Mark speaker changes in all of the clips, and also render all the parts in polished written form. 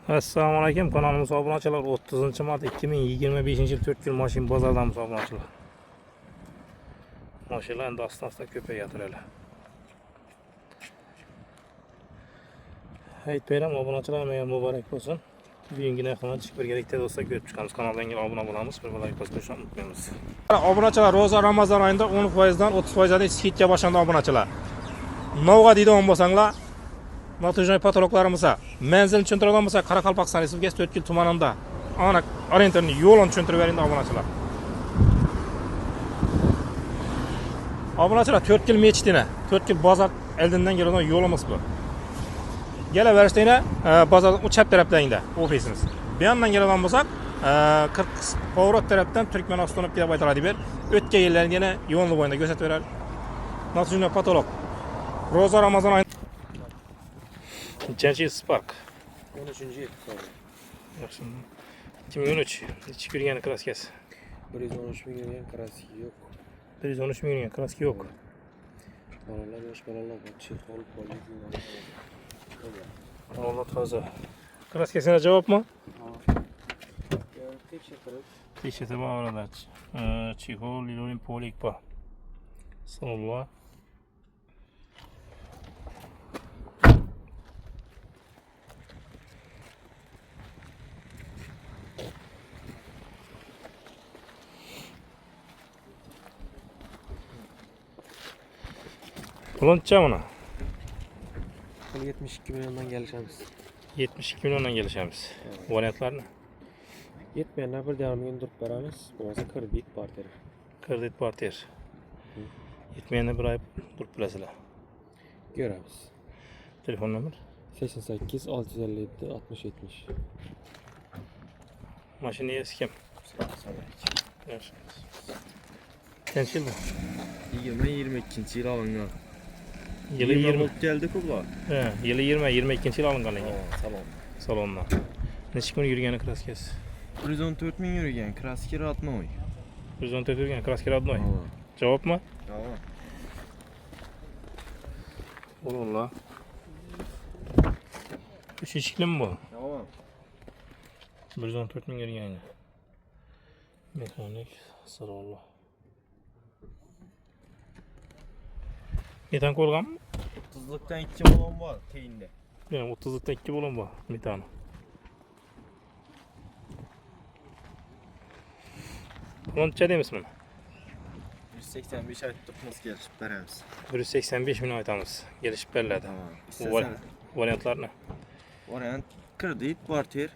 Speaker 1: Assalomu alaykum, kanalimiz obunachilar. 30-mart 2025-yil 4 yil mashina bozordamiz obunachilar. Mashinalar endi asta-asta ko'payayotir. Aytmayman obunachilar, menga muborak bo'lsin. Bugungi narxlarni chiqib birgalikda do'stlar ko'rib chiqamiz. Kanalga obuna bo'lamiz, bir like bosishni unutmaymiz. Obunachilar, ro'za Ramazon oyida 10% dan 30% dan skidga boshlandi obunachilar. Novga deydigan bo'lsanglar, Natijada patologlarımız menzilini tushuntiradigan bo'lsa, Qoraqalpog'iston Respublikasi 4 yil tumanida ana orientirni yo'lini tushuntirib bering obunachilar. Obunachilar 4 yil mechitini, 4 yil bozor eldindan keladigan yo'limiz bu. Kelaverishda bozorning u chap taraflarida ofisimiz. Bu yandan keladigan bo'lsak, 40 Povrot tarafdan Turkmen Ostonov deb aytiladi ber. O'tgan yillarni yana yo'lni bo'yida ko'rsatib beradi. Natijada patolog. Ro'za Ramazon oyi Nechanchi Spark?
Speaker 2: 13-yil.
Speaker 1: 2013. Necha yurgan kraskasi?
Speaker 2: 113 ming yurgan kraski yo'q.
Speaker 1: 113 ming yurgan kraski yo'q.
Speaker 2: Bolalar, yosh bolalar chexol qo'ygan.
Speaker 1: Allah toza. Kraskasina javobmi? Tekshirib oladi. Chexol, lilorin polik bor. Salonlar. Qancha buni?
Speaker 2: 72 milyondan gelişemiz.
Speaker 1: 72 milyondan gelişemiz. Variantlarni?
Speaker 2: Yetmeyenler bir devam gün durup beramiz. Bo'lmasa kredit parter.
Speaker 1: Kredit parter. Yetmeyenler bir ay durup berasizlar.
Speaker 2: Göremiz.
Speaker 1: Telefon nomer?
Speaker 2: 88 657 60 70.
Speaker 1: Mashina egasi kim? Kaç yıl bu?
Speaker 3: 2022 yıl alıngan.
Speaker 1: Yılı 20
Speaker 3: geldi kubla.
Speaker 1: He, yılı 22 yıl alıngan ekan.
Speaker 3: Salon.
Speaker 1: Salondan. Necha kun yurgan kraskasi?
Speaker 3: 114 ming yurgan, kraski rodnoy.
Speaker 1: 114 yurgan kraski rodnoy. Javobmi?
Speaker 3: Tamam.
Speaker 1: O'g'illar. 3 eshikli bu?
Speaker 3: Tamam.
Speaker 1: 114 ming yurgan. Mexanik salonlar. Metan ko'rganmi?
Speaker 3: 30'luktan 2 balon var teyinde.
Speaker 1: Yani 30'lukda 2 balon bor metan. Qancha deymiz buni?
Speaker 3: 185 aytdıqmız gelişip beremiz.
Speaker 1: 185 ming aytamiz. Kelishib beriladi.
Speaker 3: Tamam.
Speaker 1: Bu
Speaker 3: İstersen
Speaker 1: variantlarni.
Speaker 3: variant kredit parter.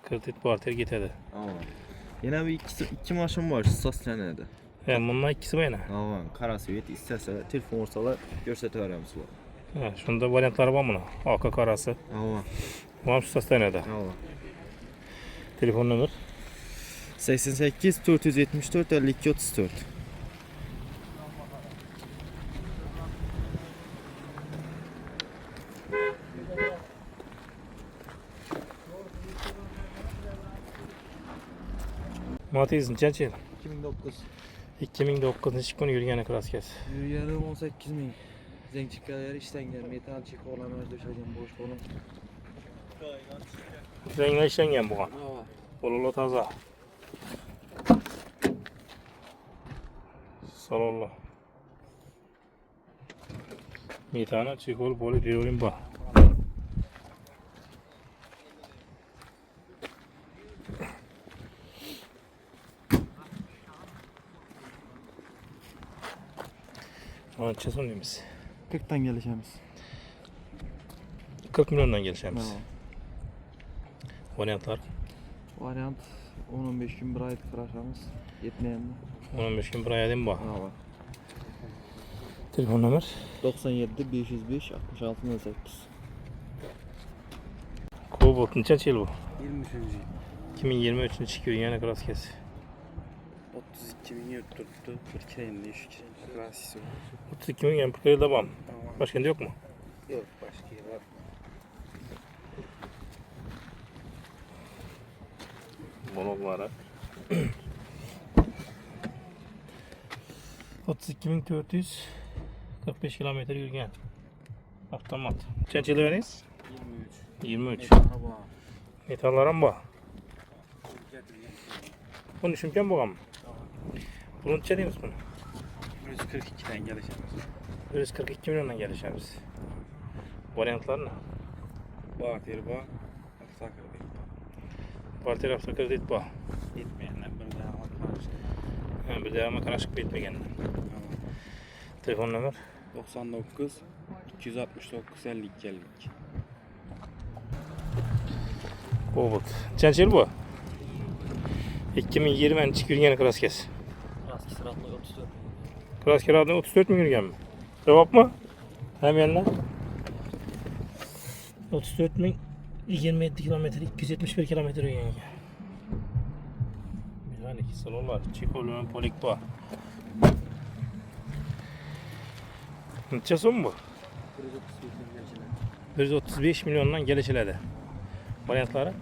Speaker 1: Kredit parter ketadi.
Speaker 3: Tamam. Yine bir iki maşın var saslanede.
Speaker 1: Yani bundan ikisi bu yana.
Speaker 3: Tamam. Karasvet isterse telefon olsalar görsete veremiz.
Speaker 1: Ha, şunda variantları var buna. AK karası.
Speaker 3: Tamam.
Speaker 1: Var şu sastanede.
Speaker 3: Tamam.
Speaker 1: Telefon numara
Speaker 3: 88 474 52 34.
Speaker 1: Matiz nechanchi yil?
Speaker 2: 2009.
Speaker 1: 2009 kuni yurgan kraskasi.
Speaker 2: Yurganim 18 ming. Zengchikalar ishlangan, metal chexollar döşegen boş bo'lib.
Speaker 1: Ranglar ishlangan bo'lgan.
Speaker 2: Ha.
Speaker 1: Qo'llar toza. Salonlar. Metana chexol bo'lib yo'lim bor. Ancha so'raymiz.
Speaker 2: 40'tan gelişemiz.
Speaker 1: 40 milyondan gelişemiz.
Speaker 2: Tamam.
Speaker 1: Variantlar
Speaker 2: Variant 10-15 gün bir aylık bırakamız. Yetmeyen mi?
Speaker 1: 15 gün bir aydan bor.
Speaker 2: Ha var.
Speaker 1: Telefon nomer
Speaker 2: 97 505 66 08.
Speaker 1: Cobalt nechanchi yil bu?
Speaker 2: 23.
Speaker 1: 2023 yurgan kraskasi.
Speaker 2: 32 bin yurt tuttu. Bir kerenin değişik. Klasisi var.
Speaker 1: 32 ming ham pulda bormi?
Speaker 2: Tamam.
Speaker 1: Boshqanda yo'qmi?
Speaker 2: Yok başka yer var.
Speaker 1: Bolog'lari 32.445 kilometr yurgan. Avtomat. Nechanchi yil verdingiz?
Speaker 2: 23.
Speaker 1: 23.
Speaker 2: Araba.
Speaker 1: Metallarım bu. Bunu düşünken bu mı? Bunu içeriğimiz bunu.
Speaker 2: 142'den gelişemiz.
Speaker 1: 142 milyondan gelişemiz. Varyantlar ne?
Speaker 2: Barter bu. Sakır değil.
Speaker 1: Partili hafta kredit bu.
Speaker 2: Gitmeyenler bir daha almak.
Speaker 1: Bir devamı karışık bitmegen. Telefon numara
Speaker 2: 99 269 52 52.
Speaker 1: Kobalt. Çençil bu. 2020 en çık yürüyen kraskes.
Speaker 3: Raski sıratlı 34.
Speaker 1: Krasker adına 34 mi yürüyen mi? Cevap mı? Hem yanına. 34 bin 27 kilometre 271 kilometre yürüyen. Yani iki salonlar. Çikolon polik bu. Neçesi mi bu? 135 milyondan gelişiledi. Varyantları?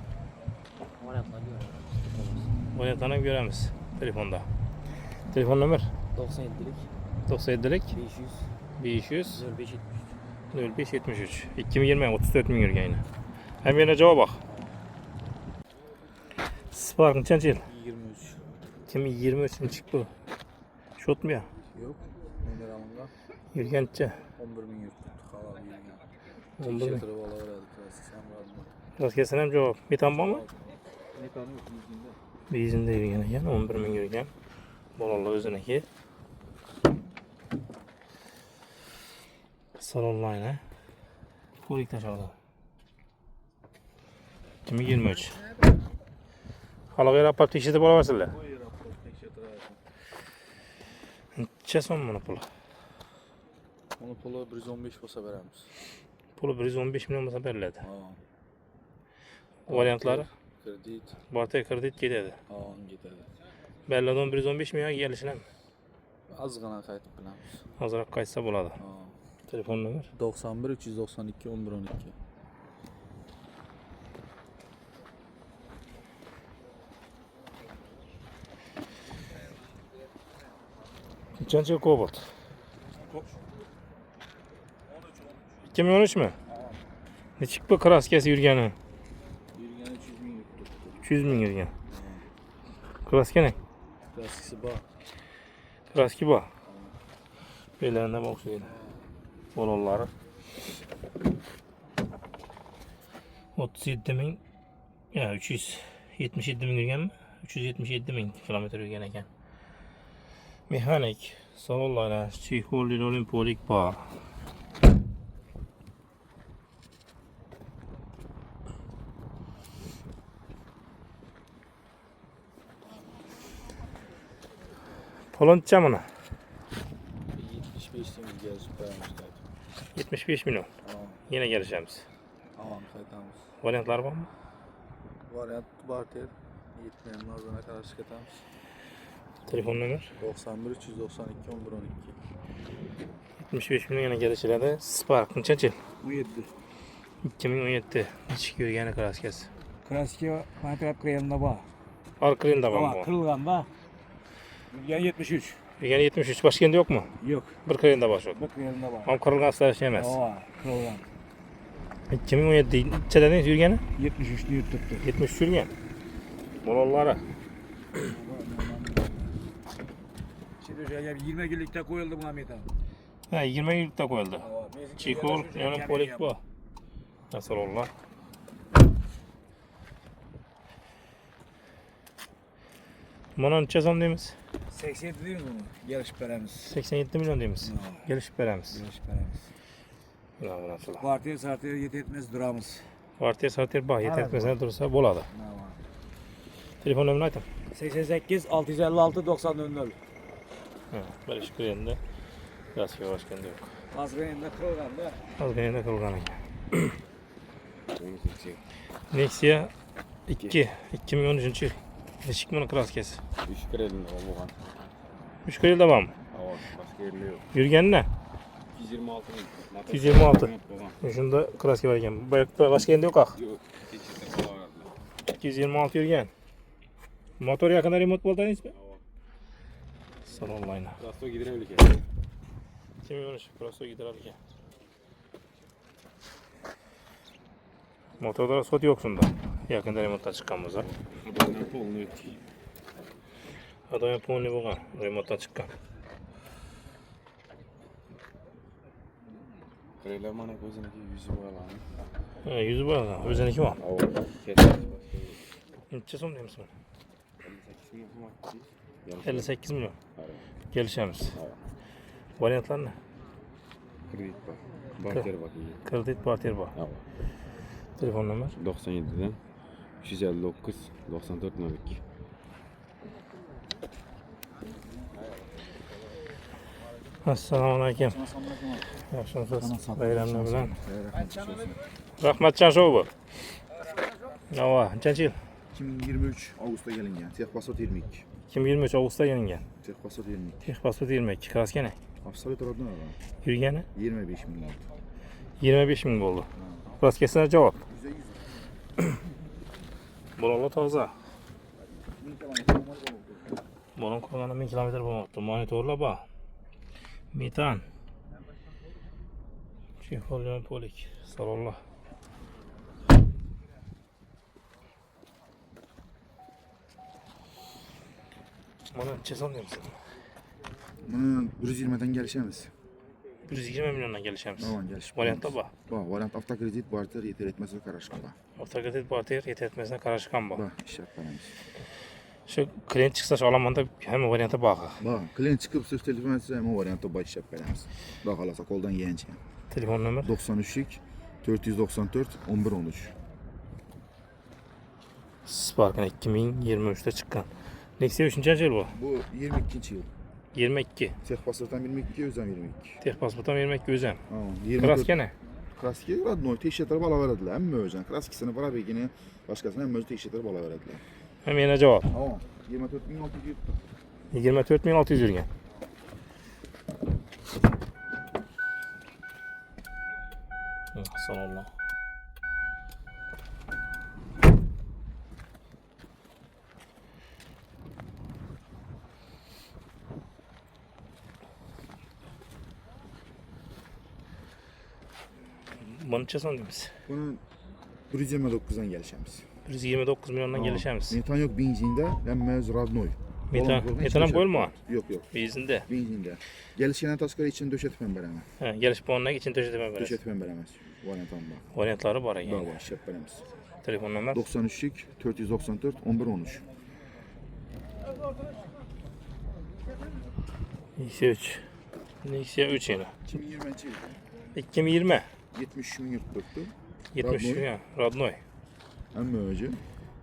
Speaker 1: Varyantlarını göremiz telefonda. Telefon numara
Speaker 3: 97'lik
Speaker 1: 97'lik
Speaker 3: 500
Speaker 1: 500
Speaker 3: 05
Speaker 1: 0573 2020 34 bin yürüyen yine. Hem yerine cevap bak. Spark'ın çençil.
Speaker 2: 23.
Speaker 1: 2023'ün çık bu. Şot mu ya?
Speaker 2: Yok. Neler alınga?
Speaker 1: Yürüyençe.
Speaker 2: 11 bin yurt tuttuk. Hava yürüyen.
Speaker 1: 11 bin.
Speaker 2: Çekil valla verdik. Sen radın.
Speaker 1: Biraz kesin hem cevap. Bir tam mı?
Speaker 2: Ne kanı yok yüzünde.
Speaker 1: Bir izinde yürüyen yani 11 bin yürüyen. Bolalla özüne ki. Salon line. Kurik taş orada. 2023. Halığı rapor tekşeti bola varsınlar.
Speaker 2: Bu yer rapor tekşet razı.
Speaker 1: Çe son bunu pulu?
Speaker 2: Onu polo 115 olsa veremiz.
Speaker 1: Pulu 115 milyon masa veriledi.
Speaker 2: Ha.
Speaker 1: Varyantları?
Speaker 2: Kredit.
Speaker 1: Barter kredit gidedi.
Speaker 2: Ha, gidedi.
Speaker 1: Belladon 115 milyon gelişine mi?
Speaker 2: Az gana kayıt bilemiz.
Speaker 1: Azırak kaçsa buladı.
Speaker 2: Ha.
Speaker 1: Telefon numara
Speaker 2: 91 392 11 12.
Speaker 1: Çençil Kobalt. 2013 mü? Ne çık bu kraskesi yürgeni?
Speaker 2: Yürüyen 300 bin yurt tuttu.
Speaker 1: 200 bin yürgen. Kraske ne?
Speaker 2: Klasikisi bağ.
Speaker 1: Kraski bu. Belerinde bak şeyine. Bololları. 37 bin. Ya 377 bin yürgen mi? 377 bin kilometre yürgen eken. Mekanik. Salonlara. Çikolli olimpolik bağ. Polonca mı?
Speaker 2: 75 bin gel süpermiş kayıt.
Speaker 1: 75 milyon.
Speaker 2: Tamam.
Speaker 1: Yine geleceğimiz.
Speaker 2: Tamam kayıtımız.
Speaker 1: Varyantlar var mı?
Speaker 2: Varyant barter. Gitmeyen nazına karşı kayıtımız.
Speaker 1: Telefon numara
Speaker 2: 91 392 11 12.
Speaker 1: 75 milyon yine gelişilerde. Spark'ın çeçil.
Speaker 2: Bu 7.
Speaker 1: 2017 hiç yürgeni kraskesi.
Speaker 4: Kraski Mantrap kıyalında bağ.
Speaker 1: Arkalın da var
Speaker 4: Ama
Speaker 1: bu.
Speaker 4: kırılgan da. Yürüyen 73.
Speaker 1: Yürgeni 73. Başka yerinde yok mu?
Speaker 4: Yok.
Speaker 1: Bir kırılın da var şu.
Speaker 4: Bu kıyalında bağ.
Speaker 1: Ama kırılgan sarışamaz.
Speaker 4: Ova kırılgan.
Speaker 1: 2017 çedeniz yürgeni?
Speaker 4: 73 yurt tuttu.
Speaker 1: 70 yürgen. Bolollara.
Speaker 4: Şimdi şöyle 20 günlükte koyuldu buna metal.
Speaker 1: Ha 20 yıllıkta koyuldu. Çikol, yani polik bu. Nasıl oldu? Bunun çezam deyimiz.
Speaker 4: 87 değil mi bunu? Geliş beremiz.
Speaker 1: 87 milyon deyimiz. Gelişip veremiz.
Speaker 4: Geliş beremiz.
Speaker 1: Bravo nasıl?
Speaker 4: Partiye sartıya yetmez duramız.
Speaker 1: Partiye satır bah yeter
Speaker 4: Evet,
Speaker 1: mesela durursa boladı.
Speaker 4: Ne var?
Speaker 1: Telefon numarını aytın.
Speaker 4: 88 656 90 00.
Speaker 1: Ha, böyle şükür yerinde. Biraz yavaş kendi yok.
Speaker 4: Azgınında kırılgan da.
Speaker 1: Az gene de kılgan ekan. Nexia 2 2013 yıl. Eşik bunu kraskesi.
Speaker 3: 3 kredi olmagan.
Speaker 1: 3 kere de var mı?
Speaker 3: Hava başka yerli yok.
Speaker 1: Yürgen ne?
Speaker 3: 226 bin.
Speaker 1: 226. Şunda kraske var ekan. Başka yerinde yok ah.
Speaker 3: Yok. Hiç de kalan.
Speaker 1: 226 yürgen. Motor yakında remote boltayız mı? Salon line.
Speaker 3: Rasto gidirebilir ki.
Speaker 1: 2013 Crosso gider alırken. Motorda sot yok şunda. Yakında remontdan çıqqanmiz ha.
Speaker 4: Adamlar polunu ötdük.
Speaker 1: Adamın polni bo'lgan, remontdan chiqqan.
Speaker 4: Kreyler mana o'ziniki yuzi bo'yaladi.
Speaker 1: Ha, yüzü bo'lgan, o'ziniki bor.
Speaker 4: Avo, ketdi.
Speaker 1: Necha so'm deymiz buni?
Speaker 4: 58
Speaker 1: 58 milyon. Kelishamiz. Variantlar ne?
Speaker 4: Kredit bor. Barter bor.
Speaker 1: Kredit portier bor.
Speaker 4: Avo.
Speaker 1: Telefon nomer
Speaker 4: 97'den 359 94 02.
Speaker 1: Assalomu alaykum. Yaxshimisiz? Bayramlar bilan. Rahmatjon show bu. Nava, nechanchi yil?
Speaker 5: 2023 Ağustos'ta gelingan. Texpasort 22.
Speaker 1: 2023 avgustda gelingan.
Speaker 5: Texpasort 22.
Speaker 1: Texpasport 22. Kraska ne?
Speaker 5: Absolut rodno var.
Speaker 1: Yurgani
Speaker 5: 25 bin oldu.
Speaker 1: 25 ming bo'ldi. Kraskasina javob. Bo'lala toza. Bo'lon qolgani 1000 kilometr bo'lmoqda. Monitorlar bor. Metan. Chexolyon polik. Salonlar. Mana necha so'm deymiz?
Speaker 5: Bunu 120'den gelişemiz.
Speaker 1: 120 milyondan gelişemiz.
Speaker 5: Tamam geliş.
Speaker 1: Variantda bor.
Speaker 5: Bak variant avtokredit barter yeter etmezse karışık bak.
Speaker 1: Avtokredit portier yetetmesidan qarashgan bor.
Speaker 5: Bak iş yapmalıyız.
Speaker 1: Shu klient chiqsa shu olamanda hamma variantda bor.
Speaker 5: Bak klient çıkıp söz telefon etse ama variantta baş yapmalıyız. Bak halasa koldan yeğenci.
Speaker 1: Telefon nomer
Speaker 5: 93 494 11 13.
Speaker 1: Spark'ın 2023'te çıkan. Nexia 3. yıl bu.
Speaker 5: Bu 22. yıl.
Speaker 1: 22.
Speaker 5: Texpasort'tan 22, özden 22.
Speaker 1: Texpasportdan 22 özem.
Speaker 5: Tamam.
Speaker 1: Kraska ne?
Speaker 5: Kraski radnoy teşhitleri bala verediler. Hem özden. Kraskisini para begini başkasına hem öz teşhitleri bala verediler.
Speaker 1: Hem yine cevap.
Speaker 5: Tamam. 24.600.
Speaker 1: 24.600 yurgan. Salonlar. Bunu necha so'm deymiz?
Speaker 5: Bunu 129'dan gelişemiz.
Speaker 1: 129 milyondan gelişemiz.
Speaker 5: Metan yok benzinde hem mez radnoy.
Speaker 1: Metan ham bo'lmagan.
Speaker 5: Yok yok.
Speaker 1: Bezinde.
Speaker 5: Benzinde. Gelişkenen taskari için döşetmem beremez.
Speaker 1: Ha, gelish puanına için döşetme veririz.
Speaker 5: Döşetmem beremez. Variantam bak.
Speaker 1: Variantları var yani.
Speaker 5: Bak baş yap beremez.
Speaker 1: Telefon nomer
Speaker 5: 93 494 11 13.
Speaker 1: Nexia 3. Nexia 3 yine.
Speaker 5: 2020
Speaker 1: 2020.
Speaker 5: 70 bin yurtturdu.
Speaker 1: 70
Speaker 5: Radnoy.
Speaker 1: ya. Radnoy.
Speaker 5: Hem öcü.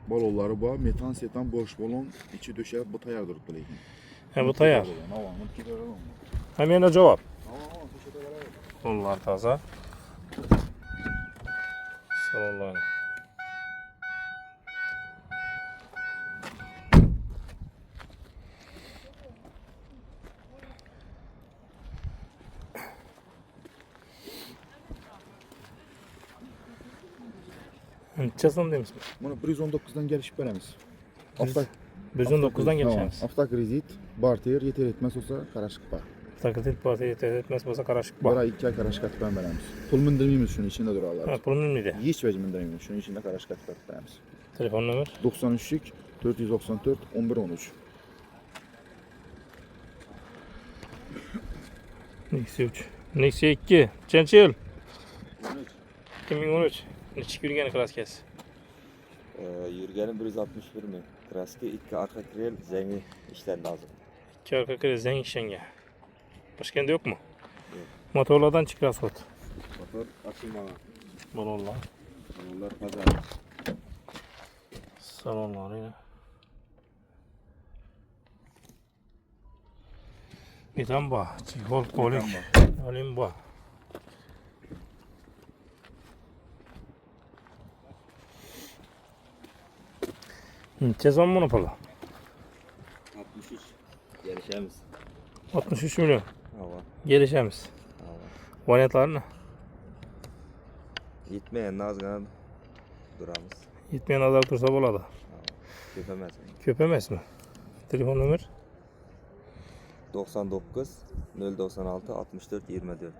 Speaker 5: Balonları var. Metan setan boş balon içi döşerip bu tayar durup böyle.
Speaker 1: Ha bu tayar. Hem yine cevap. Bunlar taze. Salonlar. Necha so'm deymiz?
Speaker 5: Bunu 119'dan gelişip beremiz. Hafta
Speaker 1: 119'dan gelişemiz.
Speaker 5: Hafta kredit, barter yeter etmez olsa karışık var.
Speaker 1: Taklit parti etmez bo'lsa qarashib
Speaker 5: Bana
Speaker 1: bor.
Speaker 5: 2 ay karışık atıp beremiz. Pul mindirmeyimiz şunun içinde durarlar.
Speaker 1: Ha, pulni neydi?
Speaker 5: Hiç vecih mindirmeyimiz şunun içinde karışık atıp beremiz.
Speaker 1: Telefon nomer
Speaker 5: 93 494 11 13.
Speaker 1: Nexia 3. Nexia 2. Nechanchi yil? 2013. Necha yurgan kraskasi?
Speaker 3: Yurgani 161 ming. Kraska 2 arqa krel zangi ishlanadi hozir.
Speaker 1: 2 arka kirish zang ishlangan. Toshkentda yo'qmi? Yo'q. Motorlardan chiqar sot.
Speaker 3: Motor ochilmagan.
Speaker 1: Balonlar.
Speaker 3: Ular pazar.
Speaker 1: Salonlar yine. Metan bor. Chexol polik. Olim bor. Necha so'm buni puli?
Speaker 3: 63. Gelişemiz.
Speaker 1: 63 milyon.
Speaker 3: Hava.
Speaker 1: Gelişemiz.
Speaker 3: Hava.
Speaker 1: Variantlarını
Speaker 3: Yetmeyen nazgana duramiz.
Speaker 1: yetmeyen azar tursa bo'ladi.
Speaker 3: Ko'p emas.
Speaker 1: Ko'p emasmi? Telefon nomer
Speaker 3: 99 096 64 24.